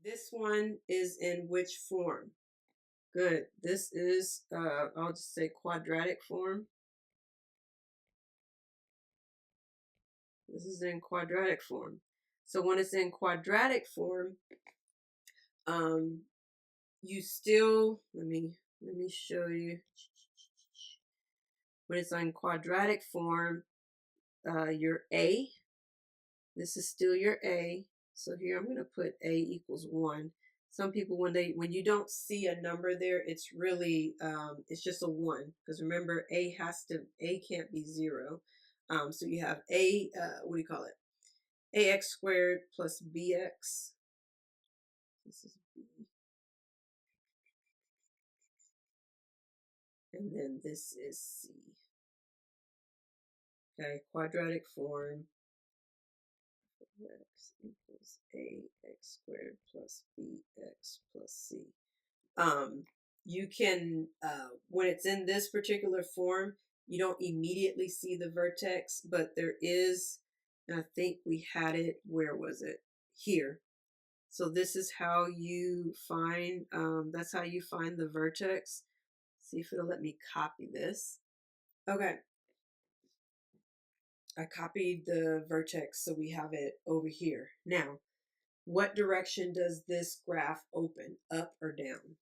This one is in which form? Good. This is, I'll just say quadratic form. This is in quadratic form. So when it's in quadratic form, um, you still, let me show you. When it's on quadratic form, your A, this is still your A. So here I'm going to put A equals 1. Some people, when you don't see a number there, it's really, it's just a 1. Because remember, A can't be 0. So you have A, what do you call it? AX squared plus BX. This is B. And then this is C. Okay, quadratic form. X equals AX squared plus BX plus C. You can, when it's in this particular form, you don't immediately see the vertex, but there is, and I think we had it, where was it? Here. So this is how you find, that's how you find the vertex. See if it'll let me copy this. Okay. I copied the vertex, so we have it over here. Now, what direction does this graph open, up or down?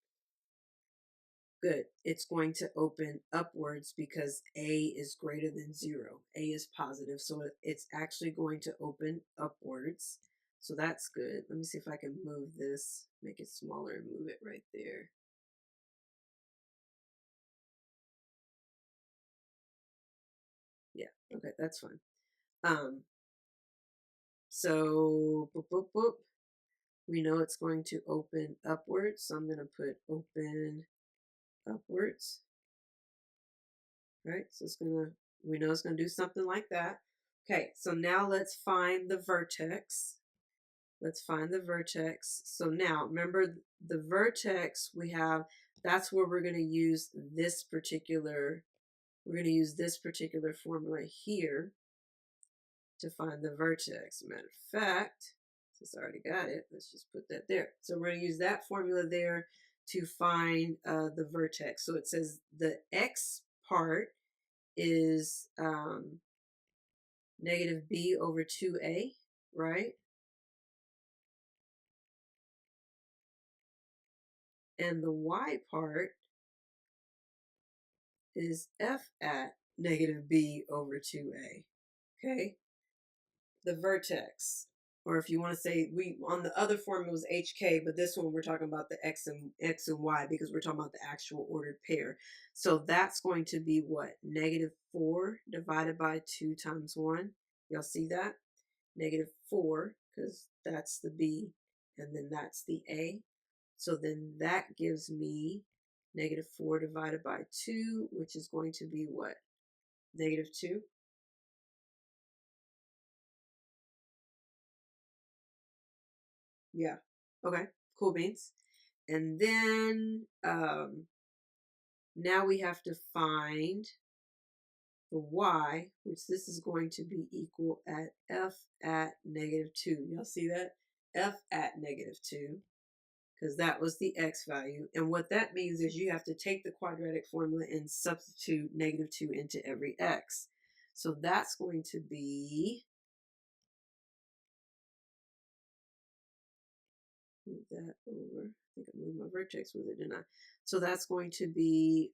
Good. It's going to open upwards because A is greater than 0. A is positive, so it's actually going to open upwards. So that's good. Let me see if I can move this, make it smaller and move it right there. Yeah, okay, that's fine. So boop, boop, boop. We know it's going to open upwards, so I'm going to put open upwards. Right, so we know it's gonna do something like that. Okay, so now let's find the vertex. Let's find the vertex. So now remember the vertex we have, that's where we're gonna use this particular, formula here to find the vertex. Matter of fact, since I already got it, let's just put that there. So we're gonna use that formula there to find the vertex. So it says the x part is negative b over 2a, right? And the y part is f at negative b over 2a, okay? The vertex, or if you want to say, on the other form it was hk, but this one we're talking about the x and y because we're talking about the actual ordered pair. So that's going to be what? Negative 4 divided by 2 times 1. Y'all see that? Negative 4, because that's the b, and then that's the a. So then that gives me negative 4 divided by 2, which is going to be what? Negative 2. Yeah. Okay. Cool beans. And then now we have to find the y, which this is going to be equal at f at negative 2. Y'all see that? F at negative 2, because that was the x value. And what that means is you have to take the quadratic formula and substitute negative 2 into every x. So that's going to be, move that over. I think I moved my vertex with it, didn't I? So that's going to be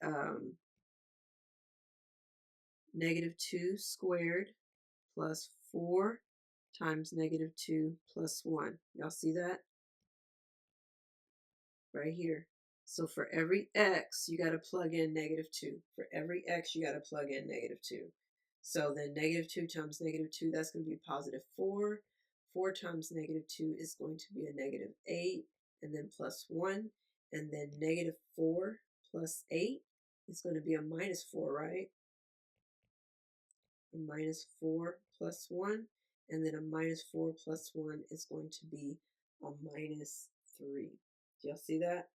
negative 2 squared plus 4 times negative 2 plus 1. Y'all see that? Right here. So for every x, you got to plug in negative 2. For every x, you got to plug in negative 2. So then negative 2 times negative 2, that's going to be positive 4. 4 times negative 2 is going to be a negative 8, and then plus 1. And then negative 4 plus 8 is going to be a minus 4, right? A minus 4 plus 1. And then a minus 4 plus 1 is going to be a minus 3. Do y'all see that?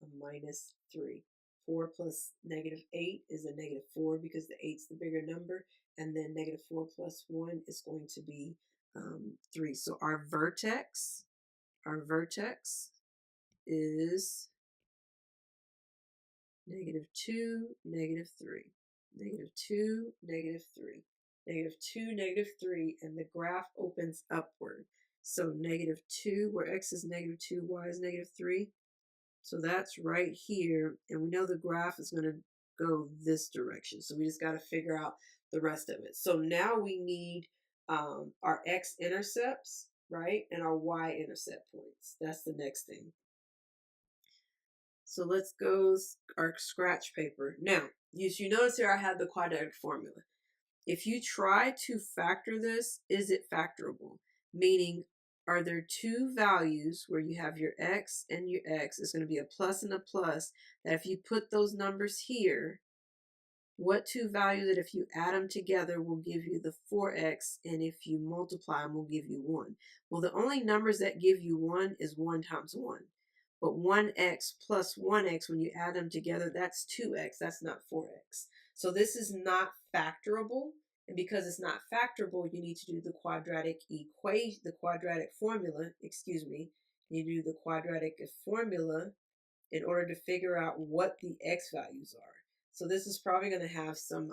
A minus 3. 4 plus negative 8 is a negative 4 because the 8's the bigger number. And then negative 4 plus 1 is going to be 3. So our vertex is -2, -3, -2, -3, -2, -3, and the graph opens upward. So -2, where x is -2, y is -3. So that's right here, and we know the graph is going to go this direction. So we just got to figure out the rest of it. So now we need our x-intercepts, right, and our y-intercept points. That's the next thing. So let's go our scratch paper. Now, you notice here I have the quadratic formula. If you try to factor this, is it factorable? Meaning, are there two values where you have your x and your x? It's going to be a plus and a plus, that if you put those numbers here, what two values that if you add them together will give you the 4x, and if you multiply them will give you 1? Well, the only numbers that give you 1 is 1 times 1. But 1x plus 1x, when you add them together, that's 2x. That's not 4x. So this is not factorable. And because it's not factorable, you need to do the quadratic equation, the quadratic formula, excuse me. You do the quadratic formula in order to figure out what the x values are. So this is probably going to have some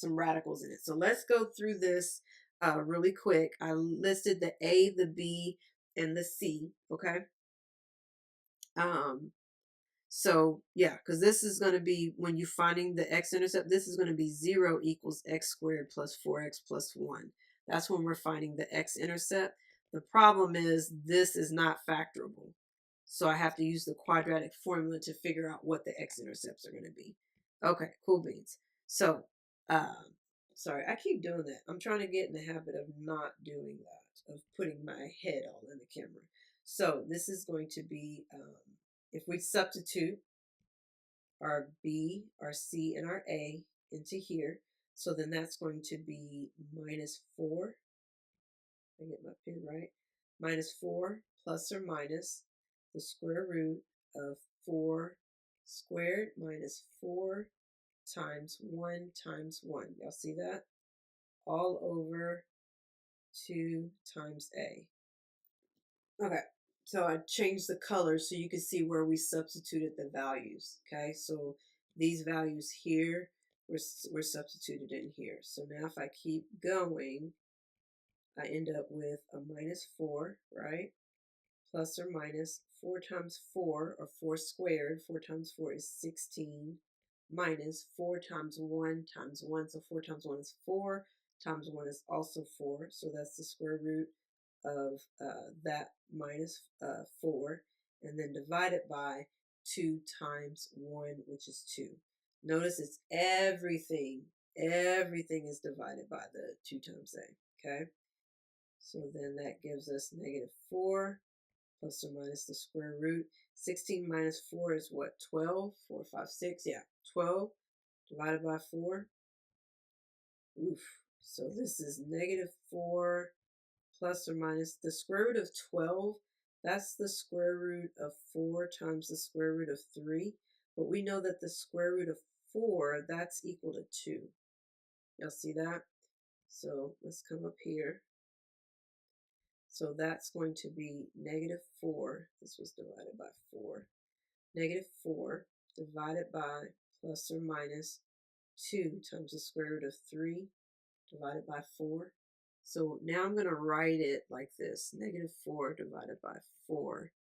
radicals in it. So let's go through this really quick. I listed the A, the B, and the C, okay? So yeah, because this is going to be, when you're finding the x-intercept, this is going to be 0 equals x squared plus 4x plus 1. That's when we're finding the x-intercept. The problem is this is not factorable. So I have to use the quadratic formula to figure out what the x-intercepts are going to be. Okay, cool beans. So, sorry, I keep doing that. I'm trying to get in the habit of not doing that, of putting my head all in the camera. So this is going to be, if we substitute our B, our C, and our A into here, so then that's going to be -4. I get my pen right. -4 plus or minus the square root of 4 squared minus 4 times 1 times 1. Y'all see that? All over 2 times A. Okay, so I changed the color so you can see where we substituted the values. Okay, so these values here were substituted in here. So now if I keep going, I end up with a -4, right? Plus or minus 4 times 4, or 4 squared. 4 times 4 is 16, minus 4 times 1 times 1. So 4 times 1 is 4, times 1 is also 4. So that's the square root of that minus 4. And then divide it by 2 times 1, which is 2. Notice it's everything. Everything is divided by the 2 times A. Okay? So then that gives us -4 plus or minus the square root. 16 minus 4 is what? 12? 4, 5, 6. Yeah, 12 divided by 4. Oof. So this is -4 plus or minus the square root of 12. That's the square root of 4 times the square root of 3. But we know that the square root of 4, that's equal to 2. Y'all see that? So let's come up here. So that's going to be -4. This was divided by 4. -4 divided by plus or minus 2 times the square root of 3 divided by 4. So now I'm going to write it like this. -4 divided by 4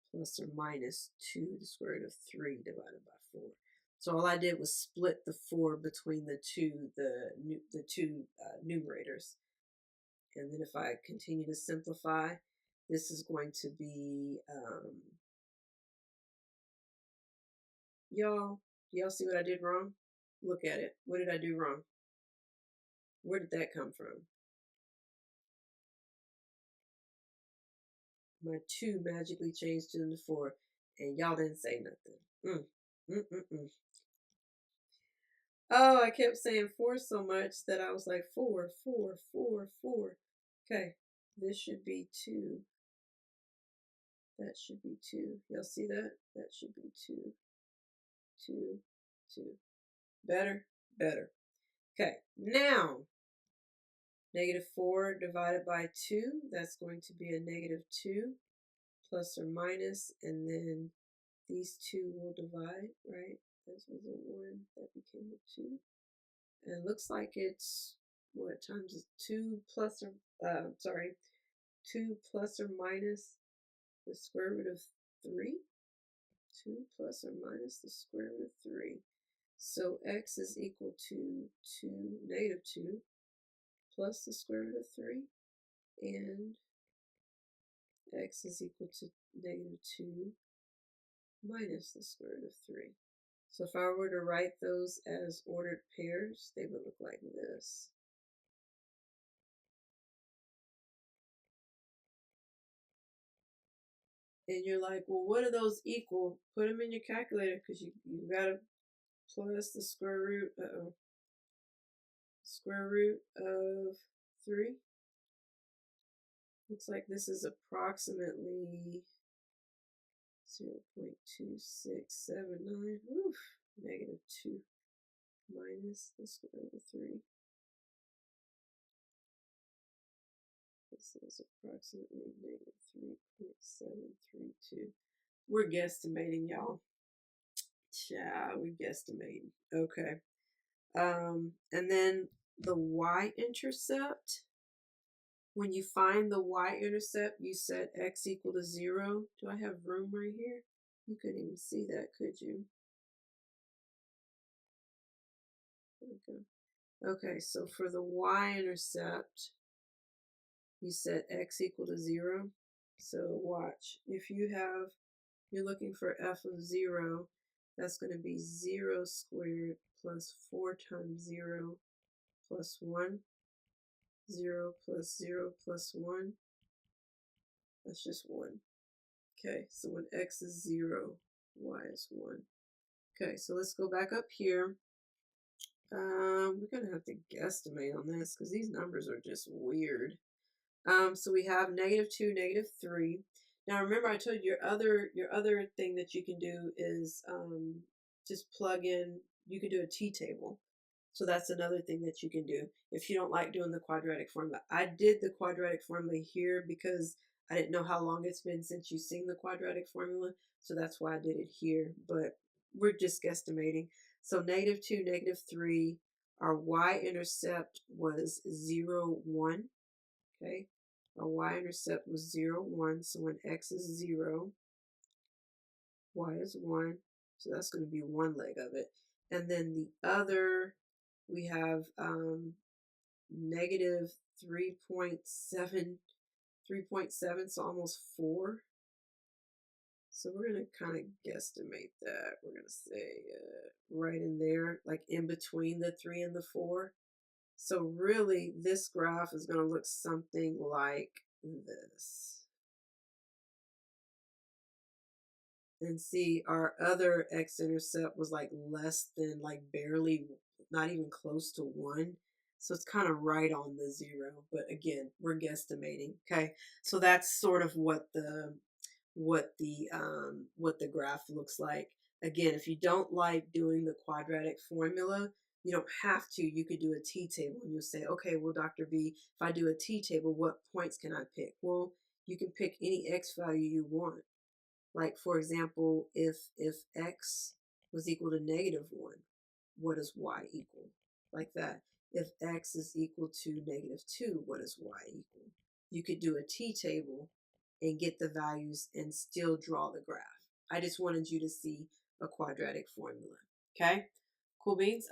plus or minus 2 the square root of 3 divided by 4. So all I did was split the 4 between the two numerators. And then if I continue to simplify, this is going to be, y'all see what I did wrong? Look at it. What did I do wrong? Where did that come from? My 2 magically changed into 4, and y'all didn't say nothing. Oh, I kept saying 4 so much that I was like 4, 4, 4, 4. Okay, this should be 2. That should be 2. Y'all see that? That should be 2, 2, 2. Better? Better. Okay, now, -4 divided by 2, that's going to be a -2, plus or minus, and then these two will divide, right? This was a 1, that became a 2. And it looks like it's, what, times 2 plus or, 2 plus or minus the square root of 3. 2 plus or minus the square root of 3. So x is equal to negative 2 plus the square root of 3, and x is equal to negative 2 minus the square root of 3. So if I were to write those as ordered pairs, they would look like this. And you're like, well, what do those equal? Put them in your calculator, because you got to plus the square root, square root of 3. Looks like this is approximately 0.2679. Oof, negative 2 minus the square root of 3. This is approximately negative 3.732. We're guesstimating, y'all. Yeah, we're guesstimating. Okay. And then the y-intercept. When you find the y-intercept, you set x equal to 0. Do I have room right here? You couldn't even see that, could you? Okay. Okay, so for the y-intercept, you set x equal to 0. So watch. If you're looking for f of 0, that's going to be 0 squared plus 4 times 0 plus 1. 0 plus 0 plus 1. That's just 1. Okay, so when x is 0, y is 1. Okay, so let's go back up here. We're going to have to guesstimate on this because these numbers are just weird. So we have negative 2, negative 3. Now remember, I told you your other thing that you can do is just plug in. You can do a t-table. So that's another thing that you can do if you don't like doing the quadratic formula. I did the quadratic formula here because I didn't know how long it's been since you've seen the quadratic formula. So that's why I did it here. But we're just guesstimating. So negative 2, negative 3. Our y-intercept was 0, 1. Okay. Our y-intercept was 0, 1. So when x is 0, y is 1. So that's going to be one leg of it. And then the other, we have negative 3.7, so almost 4. So we're going to kind of guesstimate that. We're going to say right in there, like in between the 3 and the 4. So really, this graph is going to look something like this. And see, our other x-intercept was like less than, like barely, not even close to 1. So it's kind of right on the 0. But again, we're guesstimating. Okay, so that's sort of what the graph looks like. Again, if you don't like doing the quadratic formula, you don't have to. You could do a t-table, and you'll say, okay, well, Dr. B, if I do a t-table, what points can I pick? Well, you can pick any x value you want. Like, for example, if x was equal to negative 1, what does y equal? Like that. If x is equal to negative 2, what does y equal? You could do a t-table and get the values and still draw the graph. I just wanted you to see a quadratic formula. Okay? Cool beans?